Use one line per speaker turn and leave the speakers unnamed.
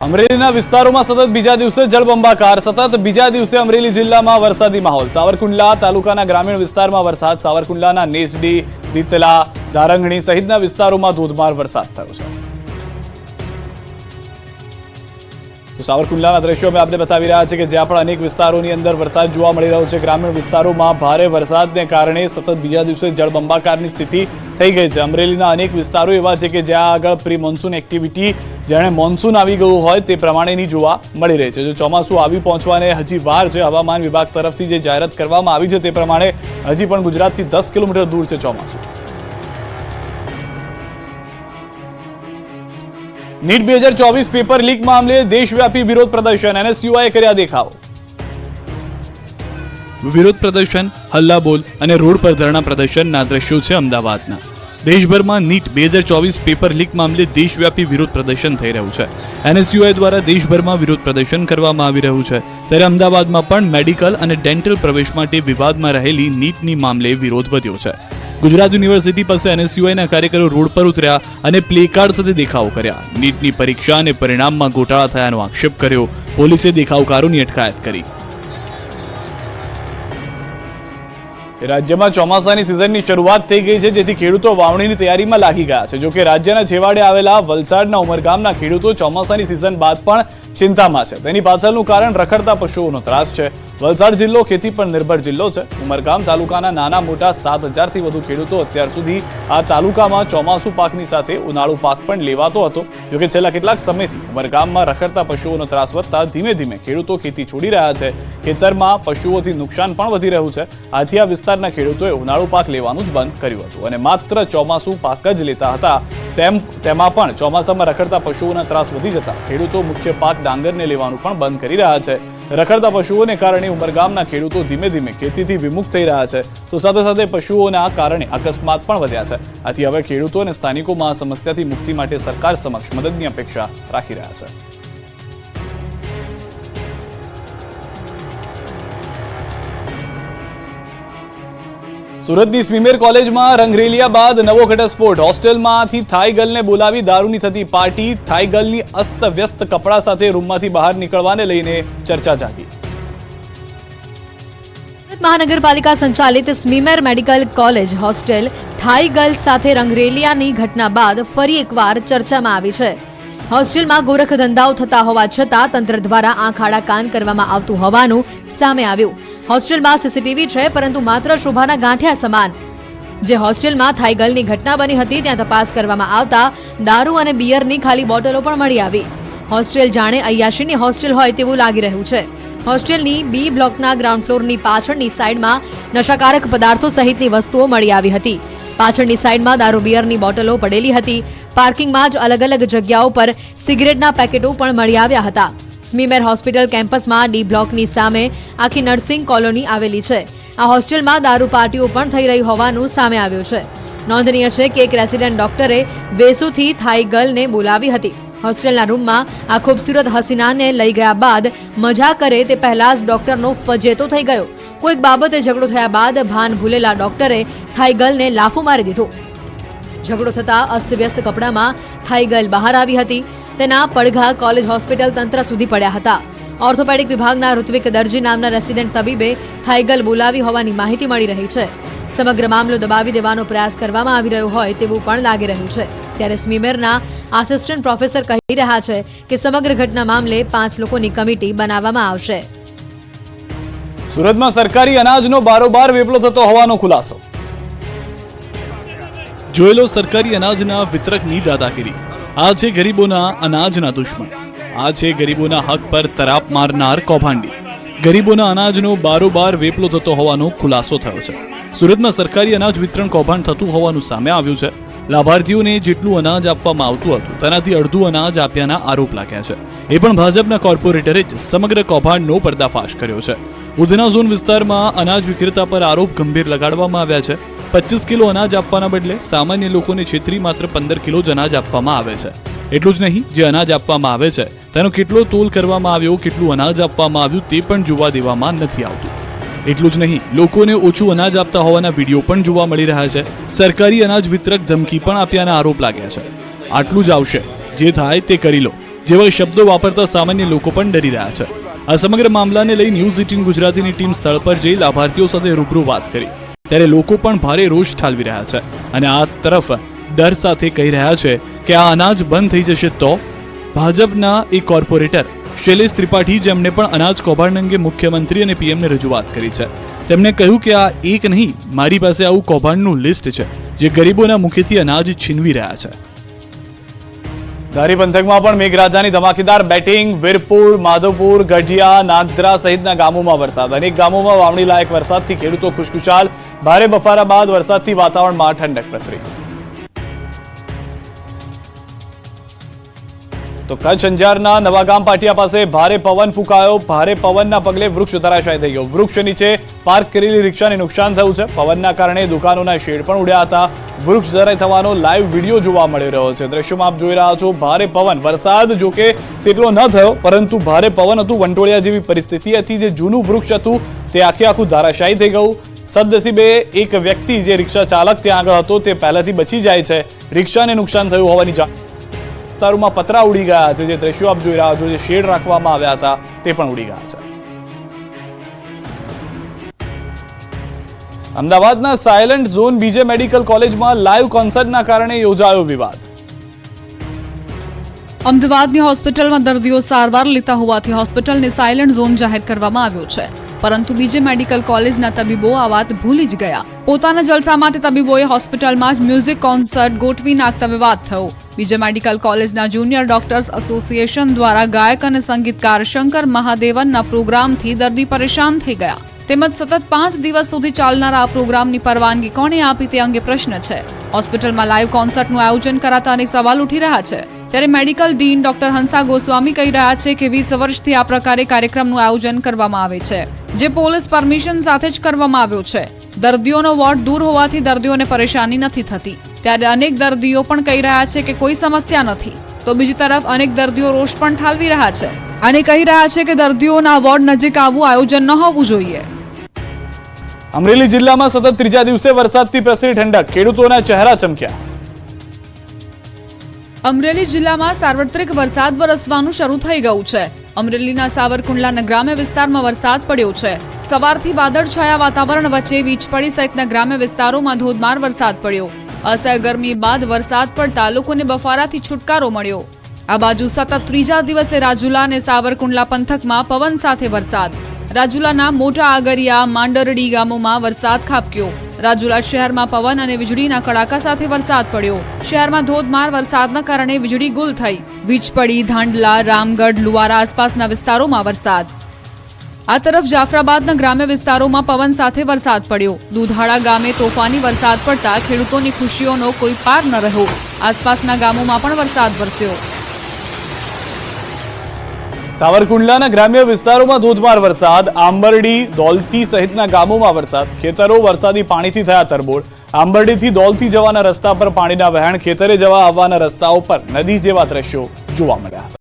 અમરેલીના વિસ્તારોમાં સતત બીજા દિવસે જળબંબાકાર સતત બીજા દિવસે અમરેલી જિલ્લામાં વરસાદી માહોલ સાવરકુંડલા તાલુકાના ગ્રામીણ વિસ્તારમાં વરસાદ સાવરકુંડલાના નેસડી દીતલા દારંગણી સહિતના વિસ્તારોમાં ધોધમાર વરસાદ થયો છે તો સાવરકુંડલાના દ્રશ્યો અમે આપને બતાવી રહ્યા છે કે જ્યાં પણ અનેક વિસ્તારોની અંદર વરસાદ જોવા મળી રહ્યો છે ગ્રામીણ વિસ્તારોમાં ભારે વરસાદને કારણે સતત બીજા દિવસે જળબંબાકારની સ્થિતિ થઈ ગઈ છે અમરેલીના અનેક વિસ્તારો એવા છે કે જ્યાં આગળ પ્રી મોન્સૂન એક્ટિવિટી જાણે મોન્સૂન આવી ગયું હોય તે પ્રમાણેની જોવા મળી રહી છે જો ચોમાસું આવી પહોંચવાને હજી વાર છે હવામાન વિભાગ તરફથી જે જાહેરાત કરવામાં આવી છે તે પ્રમાણે હજી પણ ગુજરાતથી 10 કિલોમીટર દૂર છે ચોમાસું નીટ 2024 પેપર લીક મામલે દેશવ્યાપી વિરોધ પ્રદર્શન એનએસયુઆઈએ કર્યા દેખાવો
વિરોધ પ્રદર્શન હલ્લાબોલ અને રોડ પર ધરણા પ્રદર્શનના દ્રશ્યો છે અમદાવાદના દેશભરમાં નીટ 2024 પેપર લીક મામલે દેશવ્યાપી વિરોધ પ્રદર્શન થઈ રહ્યું છે એનએસયુઆઈ દ્વારા દેશભરમાં વિરોધ પ્રદર્શન કરવામાં આવી રહ્યું છે ત્યારે અમદાવાદમાં પણ મેડિકલ અને ડેન્ટલ પ્રવેશ માટે વિવાદમાં રહેલી નીટની મામલે વિરોધ વધ્યો છે ગુજરાત યુનિવર્સિટી પાસે એનએસયુઆઈના કાર્યકરો રોડ પર ઉતર્યા અને પ્લેકાર્ડ સાથે દેખાવો કર્યા નીટની પરીક્ષા અને પરિણામમાં ગોટાળા થયાનો આક્ષેપ કર્યો પોલીસે દેખાવકારોની અટકાયત કરી
રાજ્યમાં ચોમાસાની સિઝનની શરૂઆત થઈ ગઈ છે જેથી ખેડૂતો વાવણીની તૈયારીમાં લાગી ગયા છે જો કે રાજ્યના છેવાડે આવેલા વલસાડના ઉમરગામના ખેડૂતો ચોમાસાની સિઝન બાદ પણ ચિંતામાં છે તેની પાછળનું કારણ રખડતા પશુઓનો ત્રાસ છે વલસાડ જિલ્લો ખેતી પર નિર્ભર જિલ્લો છે ઉમરગામ તાલુકાના નાના મોટા 7,000 થી વધુ ખેડૂતો અત્યાર સુધી આ તાલુકામાં ચોમાસુ પાકની સાથે ઉનાળુ પાક પણ લેવાતો હતો જો કે છેલ્લા કેટલાક સમયથી ઉમરગામમાં રખડતા પશુઓનો ત્રાસ વધતા ધીમે ધીમે ખેડૂતો ખેતી છોડી રહ્યા છે ખેતરમાં પશુઓથી નુકસાન પણ વધી રહ્યું છે આથી આ વિસ્તારના ખેડૂતોએ ઉનાળુ પાક લેવાનું જ બંધ કર્યું હતું અને માત્ર ચોમાસુ પાક જ લેતા હતા તેમાં પણ ચોમાસામાં રખડતા પશુઓના ત્રાસ વધી જતા ખેડૂતો મુખ્ય પાક ડાંગરને લેવાનું પણ બંધ કરી રહ્યા છે રખડતા પશુઓને કારણે ઉમરગામના ખેડૂતો ધીમે ધીમે ખેતીથી વિમુખ થઈ રહ્યા છે તો સાથે સાથે પશુઓના કારણે અકસ્માત પણ વધ્યા છે આથી હવે ખેડૂતો અને સ્થાનિકોમાં આ સમસ્યાથી મુક્તિ માટે સરકાર સમક્ષ મદદની અપેક્ષા રાખી રહ્યા છે સુરતની સ્મીમેર કોલેજમાં રંગરેલિયા બાદ નવો ઘટસ્ફોટ હોસ્ટેલમાંથી થાઈ ગર્લને બોલાવી દારૂની થતી પાર્ટી થાઈ ગર્લની અસ્તવ્યસ્ત કપડા સાથે રૂમમાંથી બહાર નીકળવાને લઈને ચર્ચા જાગી
મહાનગરપાલિકા સંચાલિત સ્મીમેર મેડિકલ કોલેજ હોસ્ટેલ થાઈ ગર્લ સાથે રંગરેલિયાની ઘટના બાદ ફરી એકવાર ચર્ચામાં આવી છે હોસ્ટેલમાં ગોરખ ધંધાઓ થતા હોવા છતાં તંત્ર દ્વારા આંખ આડા કાન કરવામાં આવતું હોવાનું સામે આવ્યું હોસ્ટેલમાં સીસીટીવી છે પરંતુ માત્ર શોભાના ગાંઠિયા સમાન જે હોસ્ટેલમાં થાઈ ગર્લની ઘટના બની હતી ત્યાં તપાસ કરવામાં આવતા દારૂ અને બિયરની ખાલી બોટલો પણ મળી આવી હોસ્ટેલ જાણે અય્યાશીની હોસ્ટેલ હોય તેવું લાગી રહ્યું છે હોસ્ટેલની બી બ્લોકના ગ્રાઉન્ડ ફ્લોરની પાછળની સાઈડમાં નશાકારક પદાર્થો સહિતની વસ્તુઓ મળી આવી હતી પાછળની સાઈડમાં દારૂ બિયરની બોટલો પડેલી હતી પાર્કિંગમાં જ અલગ અલગ જગ્યાઓ પર સિગરેટના પેકેટો પણ મળી આવ્યા હતા સ્મીમેર હોસ્પિટલ કેમ્પસમાં ડી બ્લોકની સામે આખી નર્સિંગ કોલોની આવેલી છે આ હોસ્ટેલમાં દારૂ પાર્ટીઓ પણ થઈ રહી હોવાનું સામે આવ્યું છે નોંધનીય છે કે એક રેસિડેન્ટ ડોક્ટરે વેસુથી થાઈ ગર્લને બોલાવી હતી હોસ્ટેલના રૂમમાં આ ખૂબસૂરત હસીનાને લઈ ગયા બાદ મજા કરે તે પહેલા જ ડોક્ટરનો ફજેતો થઈ ગયો કોઈક બાબતે ઝઘડો થયા બાદ ભાન ભૂલેલા ડોક્ટરે થાઈ ગર્લને લાફો મારી દીધો ઝઘડો થતા અસ્તવ્યસ્ત કપડામાં થાઈ ગર્લ બહાર આવી હતી તેના પડઘા કોલેજ હોસ્પિટલ તંત્ર સુધી પડ્યા હતા ઓર્થોપેડિક વિભાગના ઋત્વિક દરજી નામના રેસિડેન્ટ તબીબે થાઈ ગર્લ બોલાવી હોવાની માહિતી મળી રહી છે સમગ્ર મામલો દબાવી દેવાનો પ્રયાસ કરવામાં આવી રહ્યો હોય તેવું પણ લાગી રહ્યું છે ત્યારે સ્મીમેરના આસિસ્ટન્ટ પ્રોફેસર કહી રહ્યા છે કે સમગ્ર ઘટના મામલે 5 લોકોની કમિટી બનાવવામાં આવશે
સુરતમાં સરકારી અનાજનો બારોબાર વેપલો થતો હોવાનો ખુલાસો
જોયેલો સરકારી અનાજના વિતરકની દાદાગીરી આ છે ગરીબોના અનાજના દુશ્મન આ છે ગરીબોના હક પર તરાપ મારનાર કૌભાંડી ગરીબોના અનાજનો બારોબાર વેપલો થતો હોવાનો ખુલાસો થયો છે સુરતમાં સરકારી અનાજ વિતરણ કૌભાંડ થતું હોવાનું સામે આવ્યું છે લાભાર્થીઓને જેટલું અનાજ આપવામાં આવતું હતું તેનાથી અડધું અનાજ આપ્યાના આરોપ લાગ્યા છે એ પણ ભાજપના કોર્પોરેટરે જ સમગ્ર કૌભાંડનો પર્દાફાશ કર્યો છે ઉધના ઝોન વિસ્તારમાં અનાજ વિક્રેતા પર આરોપ ગંભીર લગાડવામાં આવ્યા છે 25 કિલો અનાજ આપવાના બદલે સામાન્ય લોકોને છેતરી માત્ર 15 કિલો જ અનાજ આપવામાં આવે છે એટલું જ નહીં જે અનાજ આપવામાં આવે છે તેનો કેટલો તોલ કરવામાં આવ્યો કેટલું અનાજ આપવામાં આવ્યું તે પણ જોવા દેવામાં નથી આવતું એટલું જ નહીં લોકોને ઓછું અનાજ આપતા હોવાના વિડીયો પણ જોવા મળી રહ્યા છે સરકારી અનાજ વિતરક ધમકી પણ આપ્યાના આરોપ લાગ્યા છે આટલું જ આવશે જે થાય તે કરી લો જેવા શબ્દો વાપરતા સામાન્ય લોકો પણ ડરી રહ્યા છે. આ સમગ્ર મામલાને લઈ ન્યૂઝ 18 ગુજરાતીની ટીમ સ્થળ પર જઈ લાભાર્થીઓ સાથે રૂબરૂ વાત કરી ત્યારે લોકો પણ ભારે રોષ ઠાલવી રહ્યા છે અને આ તરફ ડર સાથે કહી રહ્યા છે કે આ અનાજ બંધ થઈ જશે તો. ભાજપના એક કોર્પોરેટર શૈલેષ ત્રિપાઠી જેમણે પણ અનાજ કૌભાંડ અંગે મુખ્યમંત્રી અને પીએમને રજૂઆત કરી છે, તેમણે કહ્યું કે આ એક નહીં, મારી પાસે આવું કૌભાંડનું લિસ્ટ છે જે ગરીબોના મુખેથી અનાજ છીનવી રહ્યા છે.
ધારી પંથકમાં પણ મેઘરાજાની ધમાકેદાર બેટિંગ. વીરપુર, માધવપુર, ગઢિયા, નાગદરા સહિતના ગામોમાં વરસાદ. અનેક ગામોમાં વાવણી લાયક વરસાદથી ખેડૂતો ખુશખુશાલ. ભારે બફારા બાદ વરસાદથી વાતાવરણમાં ઠંડક પ્રસરી. તો કચ્છ અંજારના નવાગામ પાટિયા પાસે ભારે પવન ફૂંકાયો. ભારે પવનના પગલે વૃક્ષ ધરાશાયી થઈ ગયો. વૃક્ષ નીચે પાર્ક કરેલી રિક્ષાને નુકસાન થયું છે. પવનના કારણે દુકાનોના શેડ પણ ઉડ્યા હતા. વૃક્ષ ધરાઈ થવાનો લાઈવ વિડીયો જોવા મળી રહ્યો છે. દ્રશ્યોમાં આપ જોઈ રહ્યા છો ભારે પવન. વરસાદ જોકે તેટલો ન થયો, પરંતુ ભારે પવન હતું. વંટોળિયા જેવી પરિસ્થિતિ હતી. જે જૂનું વૃક્ષ હતું તે આખું ધરાશાયી થઈ ગયું. સદનસીબે એક વ્યક્તિ જે રિક્ષા ચાલક ત્યાં આગળ હતો તે પહેલાથી બચી જાય છે. રિક્ષાને નુકસાન થયું હોવાની વિસ્તારોમાં પતરા ઉડી ગયા છે. જે દ્રશ્યો આપ જોઈ રહ્યા છો, જે શેડ રાખવામાં આવ્યા હતા તે પણ ઉડી ગયા છે. અમદાવાદના સાયલન્ટ ઝોન બીજે મેડિકલ કોલેજમાં લાઈવ કોન્સર્ટના કારણે યોજાયો વિવાદ.
અમદાવાદની હોસ્પિટલમાં દર્દીઓ સારવાર લેતા હોવાથી હોસ્પિટલને સાયલન્ટ ઝોન જાહેર કરવામાં આવ્યો છે, પરંતુ બીજે મેડિકલ કોલેજના તબીબો આ વાત ભૂલી જ ગયા. પોતાના જલસા માટે તબીબોએ હોસ્પિટલમાં જ મ્યુઝિક કોન્સર્ટ ગોઠવી નાખતા વિવાદ થયો. બીજે મેડિકલ કોલેજના જુનિયર ડોક્ટર્સ એસોસિએશન દ્વારા ગાયક અને સંગીતકાર શંકર મહાદેવનના પ્રોગ્રામથી દર્દી પરેશાન થઈ ગયા. તેમજ સતત 5 દિવસ સુધી ચાલનારા આ પ્રોગ્રામની પરવાનગી કોણે આપી તે અંગે પ્રશ્ન છે. હોસ્પિટલમાં લાઈવ કોન્સર્ટનું આયોજન કરાતા અનેક સવાલ ઉઠી રહ્યા છે. ત્યારે medical dean doctor Hansa Goswami કહી રહ્યા છે કે 20 વર્ષથી આ પ્રકારે કાર્યક્રમનું આયોજન કરવામાં આવે છે, જે પોલીસ પરમિશન સાથે જ કરવામાં આવ્યો છે. દર્દીઓનો વોર્ડ દૂર હોવાથી દર્દીઓને પરેશાની નથી થતી. ત્યારે અનેક દર્દીઓ પણ કહી રહ્યા છે કે કોઈ સમસ્યા નથી, તો બીજી તરફ અનેક દર્દીઓ રોષ પણ ઠાલવી રહ્યા છે અને કહી રહ્યા છે કે દર્દીઓના વોર્ડ નજીક આવું આયોજન ન હોવું જોઈએ.
અમરેલી જિલ્લામાં સતત ત્રીજા દિવસે વરસાદથી પ્રસરી ઠંડક. ખેડૂતોના ચહેરા ચમક્યા.
અમરેલી જિલ્લામાં સાર્વત્રિક વરસાદ વરસવાનું શરૂ થઈ ગયું છે. અમરેલીના સાવરકુંડલાના ગ્રામ્ય વિસ્તારમાં વરસાદ પડ્યો છે. સવારથી વાદળછાયા વાતાવરણ વચ્ચે વીજપડી સહિતના ગ્રામ્ય વિસ્તારોમાં ધોધમાર વરસાદ પડ્યો. અસહ્ય ગરમી બાદ વરસાદ પડતા લોકોને બફારાથી છુટકારો મળ્યો. આ બાજુ સતત ત્રીજા દિવસે રાજુલા અને સાવરકુંડલા પંથકમાં પવન સાથે વરસાદ. રાજુલાના મોટા આગરિયા, માંડરડી ગામોમાં વરસાદ ખાબક્યો. રાજુલા શહેરમાં પવન અને વીજળીના કડાકા સાથે વરસાદ પડ્યો. શહેરમાં ધોધમાર વરસાદના કારણે વીજળી ગુલ થઈ. વીજપડી, ધાંડલા, રામગઢ, લુવારા આસપાસના વિસ્તારોમાં વરસાદ. આ તરફ જાફરાબાદના ગ્રામ્ય વિસ્તારોમાં પવન સાથે વરસાદ પડ્યો. દુધાળા ગામે તોફાની વરસાદ પડતા ખેડૂતોની ખુશીઓનો કોઈ પાર ન રહ્યો. આસપાસના ગામોમાં પણ વરસાદ વરસ્યો.
સાવરકુંડલાના ગ્રામ્ય વિસ્તારોમાં ધોધમાર વરસાદ. આંબરડી, દોલતી સહિતના ગામોમાં વરસાદ. ખેતરો વરસાદી પાણીથી થયા તરબોળ. આંબરડીથી દોલતી જવાના રસ્તા પર પાણીના વહેણ, ખેતરે જવા આવવાના રસ્તાઓ પર નદી જેવા દ્રશ્યો જોવા મળ્યા હતા.